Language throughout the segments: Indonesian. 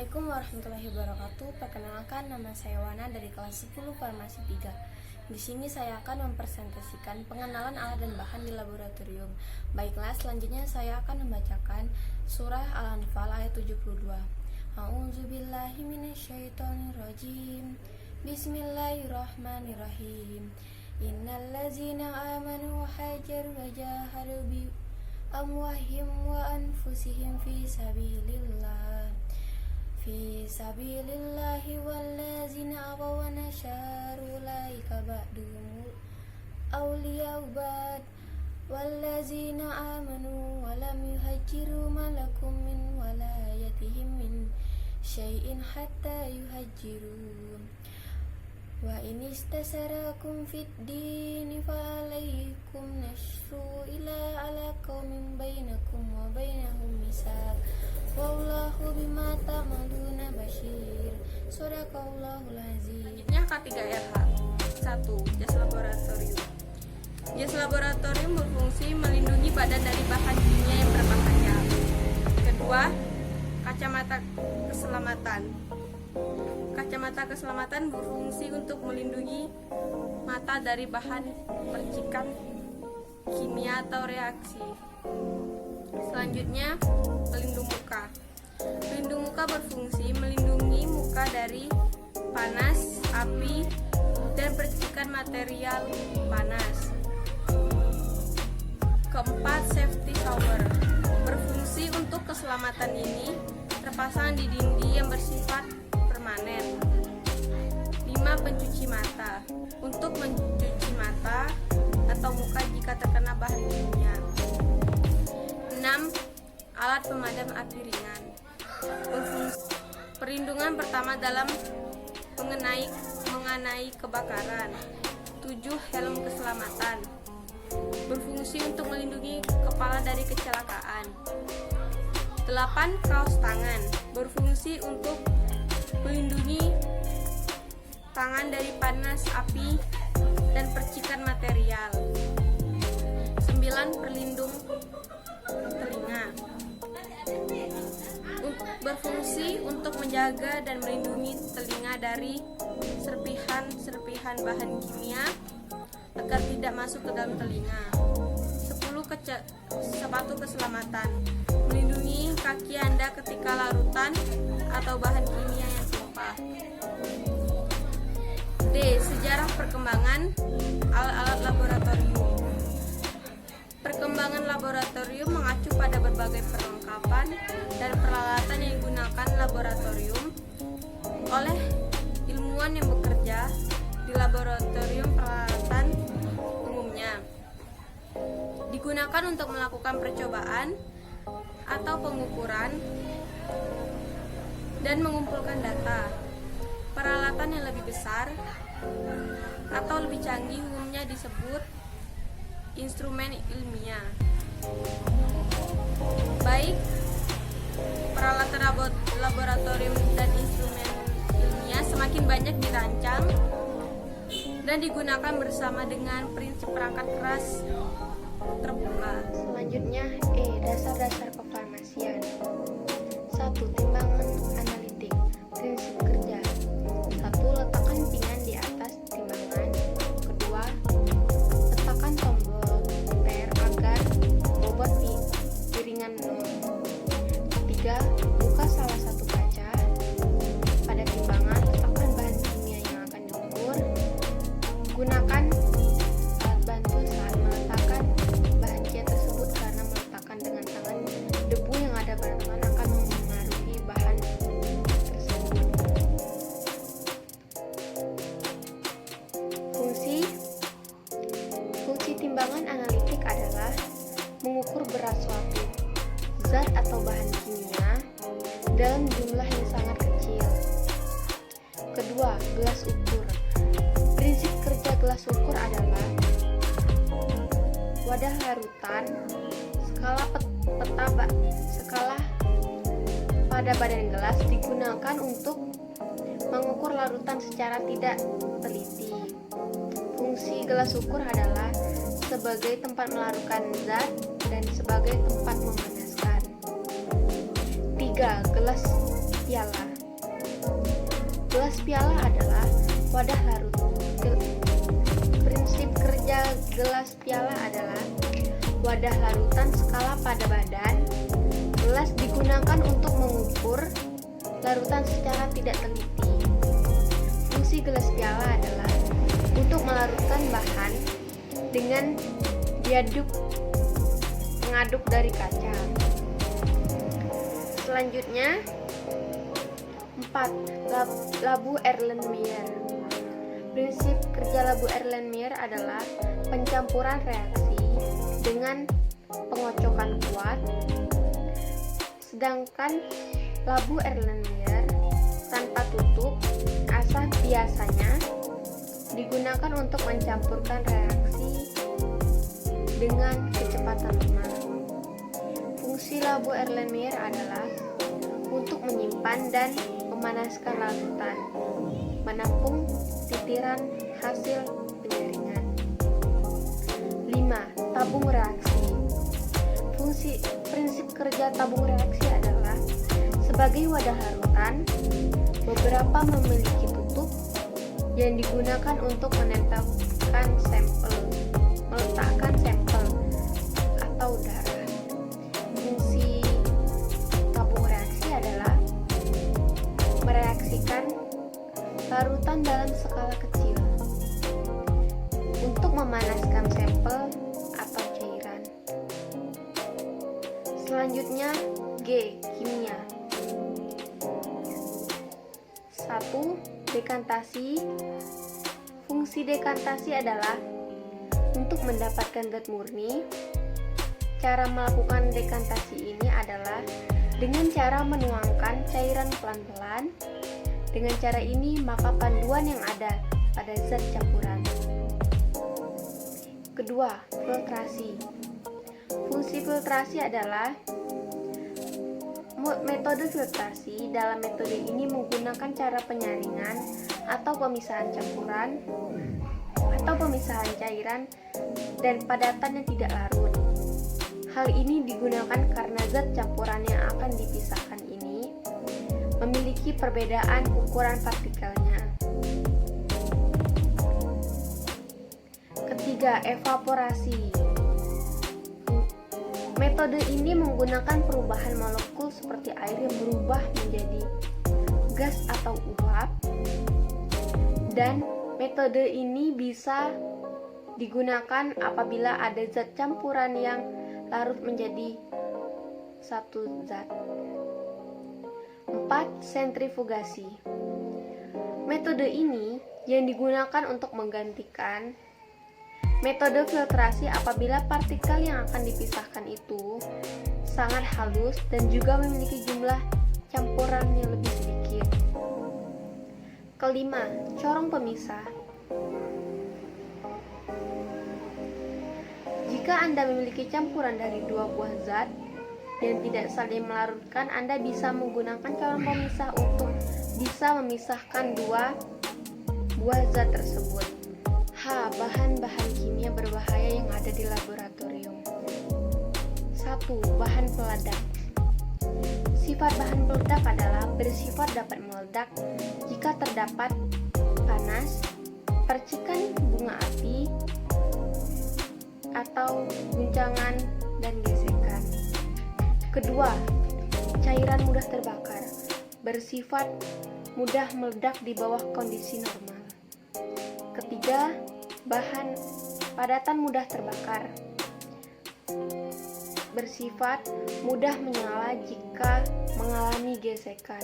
Assalamualaikum warahmatullahi wabarakatuh. Perkenalkan, nama saya Wana dari kelas 10 Farmasi 3. Di sini saya akan mempresentasikan pengenalan alat dan bahan di laboratorium. Baiklah, selanjutnya saya akan membacakan surah Al-Anfal ayat 72. A'udzubillahi minasyaitonirrajim. Bismillahirrahmanirrahim. Innallazina amanu wa hajaru wa jahadu bi amwahim wa anfusihim fi sabilillahi wallazina abaw wa nasharu ulaika ba'duhum awliya'u ba'd wallazina amanu wa lam yuhajjiru ma lakum min walayatihim min syai'in hatta yuhajjiru wa in istasarakum fid dini fa alaikum nashru ila ala qaumin bainakum wa bainahum misaq wallahu bima ta'maluna basyir. Shadaqallahul azim. Selanjutnya K3RH. 1. Jas laboratorium. Jas laboratorium berfungsi melindungi badan dari bahan kimia yang berbahaya. Kedua, kacamata keselamatan. Kacamata keselamatan berfungsi untuk melindungi mata dari bahan percikan kimia atau reaksi. Selanjutnya, pelindung muka. Pelindung muka berfungsi melindungi muka dari panas, api, dan percikan material panas. Keempat, safety shower. Berfungsi untuk keselamatan ini terpasang di dinding yang bersifat permanen. 5. Pencuci mata. Untuk mencuci mata atau muka jika terkena bahan kimia. 6. Alat pemadam api ringan. Perlindungan pertama dalam mengenai kebakaran. 7. Helm keselamatan. Berfungsi untuk melindungi kepala dari kecelakaan. 8. Kaos tangan. Berfungsi untuk melindungi tangan dari panas, api, dan percikan material. 9. Perlindung telinga. Berfungsi untuk menjaga dan melindungi telinga dari serpihan bahan kimia agar tidak masuk ke dalam telinga. 10. Sepatu keselamatan. Melindungi kaki Anda ketika larutan atau bahan kimia yang tumpah. D. Sejarah perkembangan alat-alat laboratorium. Perkembangan laboratorium mengacu pada berbagai perlengkapan dan peralatan yang digunakan laboratorium oleh ilmuwan yang bekerja di laboratorium. Peralatan umumnya digunakan untuk melakukan percobaan atau pengukuran dan mengumpulkan data. Peralatan yang lebih besar atau lebih canggih umumnya disebut instrumen ilmiah. Baik peralatan laboratorium dan instrumen ilmiah semakin banyak dirancang dan digunakan bersama dengan prinsip perangkat keras terbuka. Selanjutnya, dasar-dasar kefarmasian. 1. Timbangan analitik. Prinsip kerja. 1. Letakkan pinggan di atas timbangan. Kedua, letakkan tombol puter agar bobot piringan nol. 3. Buka salah satu kaca. Pada timbangan, letakkan bahan kimia yang akan diukur. Gunakan alat bantu saat meletakkan bahan kimia tersebut karena meletakkan dengan tangan, debu yang ada pada tangan akan mempengaruhi bahan tersebut. Fungsi timbangan analitik adalah mengukur berat suatu zat atau bahan kimia dalam jumlah yang sangat kecil. Kedua, gelas ukur. Prinsip kerja gelas ukur adalah wadah larutan, skala pada badan gelas digunakan untuk mengukur larutan secara tidak teliti. Fungsi gelas ukur adalah sebagai tempat melarutkan zat dan sebagai tempat memanaskan. 3. Gelas piala. Gelas piala adalah wadah larut. Prinsip kerja gelas piala adalah wadah larutan skala pada badan. Gelas digunakan untuk mengukur larutan secara tidak teliti. Fungsi gelas piala adalah untuk melarutkan bahan dengan diaduk pengaduk dari kaca. Selanjutnya 4. Labu Erlenmeyer. Prinsip kerja labu Erlenmeyer adalah pencampuran reaksi dengan pengocokan kuat. Sedangkan labu Erlenmeyer tanpa tutup asal biasanya digunakan untuk mencampurkan reaksi dengan kecepatan lemah. Fungsi labu Erlenmeyer adalah untuk menyimpan dan memanaskan larutan, menampung titiran hasil penyaringan. 5. Tabung reaksi. Prinsip kerja tabung reaksi adalah sebagai wadah larutan, beberapa memiliki tutup yang digunakan untuk meletakkan sampel atau darah. Fungsi tabung reaksi adalah mereaksikan larutan dalam skala kecil untuk memanaskan sampel atau cairan. Selanjutnya G. Kimia. 1. Dekantasi. Fungsi dekantasi adalah untuk mendapatkan zat murni. Cara melakukan dekantasi ini adalah dengan cara menuangkan cairan pelan-pelan. Dengan cara ini, maka panduan yang ada pada zat campuran. Kedua, filtrasi. Fungsi filtrasi adalah metode filtrasi. Dalam metode ini menggunakan cara penyaringan atau pemisahan campuran atau pemisahan cairan dan padatan yang tidak larut. Hal ini digunakan karena zat campuran yang akan dipisahkan ini memiliki perbedaan ukuran partikelnya. Ketiga, evaporasi. Metode ini menggunakan perubahan molekul seperti air yang berubah menjadi gas atau uap, dan metode ini bisa digunakan apabila ada zat campuran yang larut menjadi satu zat. 4. Sentrifugasi. Metode ini yang digunakan untuk menggantikan metode filtrasi apabila partikel yang akan dipisahkan itu sangat halus dan juga memiliki jumlah campuran yang lebih sedikit. Kelima, corong pemisah. Jika Anda memiliki campuran dari dua buah zat yang tidak saling melarutkan, Anda bisa menggunakan corong pemisah untuk bisa memisahkan dua buah zat tersebut. H. Bahan-bahan kimia berbahaya yang ada di laboratorium. 1. Bahan peledak. Sifat bahan peledak adalah bersifat dapat meledak jika terdapat panas, percikan bunga api, atau guncangan dan gesekan. Kedua, cairan mudah terbakar, bersifat mudah meledak di bawah kondisi normal. Ketiga, bahan padatan mudah terbakar, bersifat mudah menyala jika mengalami gesekan.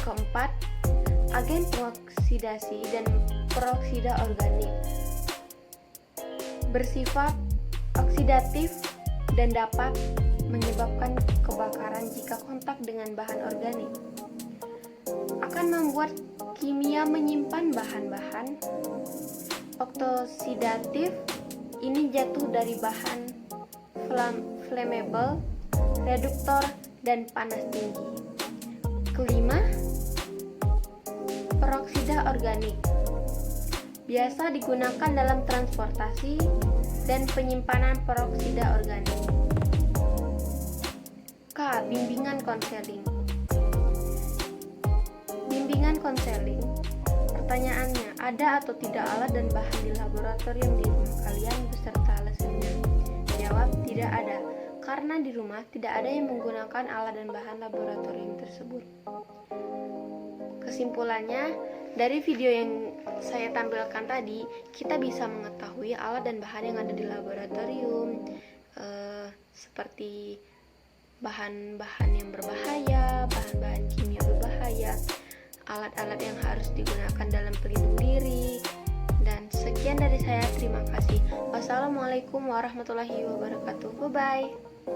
Keempat, agen pengoksidasi dan peroksida organik, bersifat oksidatif dan dapat menyebabkan kebakaran jika kontak dengan bahan organik. Akan membuat kimia menyimpan bahan-bahan oksidatif ini jatuh dari bahan flammable, reduktor, dan panas tinggi. Kelima, peroksida organik biasa digunakan dalam transportasi dan penyimpanan peroksida organik. K. Bimbingan konseling. Bimbingan konseling. Pertanyaannya, ada atau tidak alat dan bahan di laboratorium di rumah kalian beserta alasannya? Jawab, tidak ada, karena di rumah tidak ada yang menggunakan alat dan bahan laboratorium tersebut. Kesimpulannya, dari video yang saya tampilkan tadi, kita bisa mengetahui alat dan bahan yang ada di laboratorium, seperti bahan-bahan yang berbahaya, bahan-bahan kimia berbahaya, alat-alat yang harus digunakan dalam pelindung diri. Dan sekian dari saya, terima kasih. Wassalamualaikum warahmatullahi wabarakatuh. Bye-bye.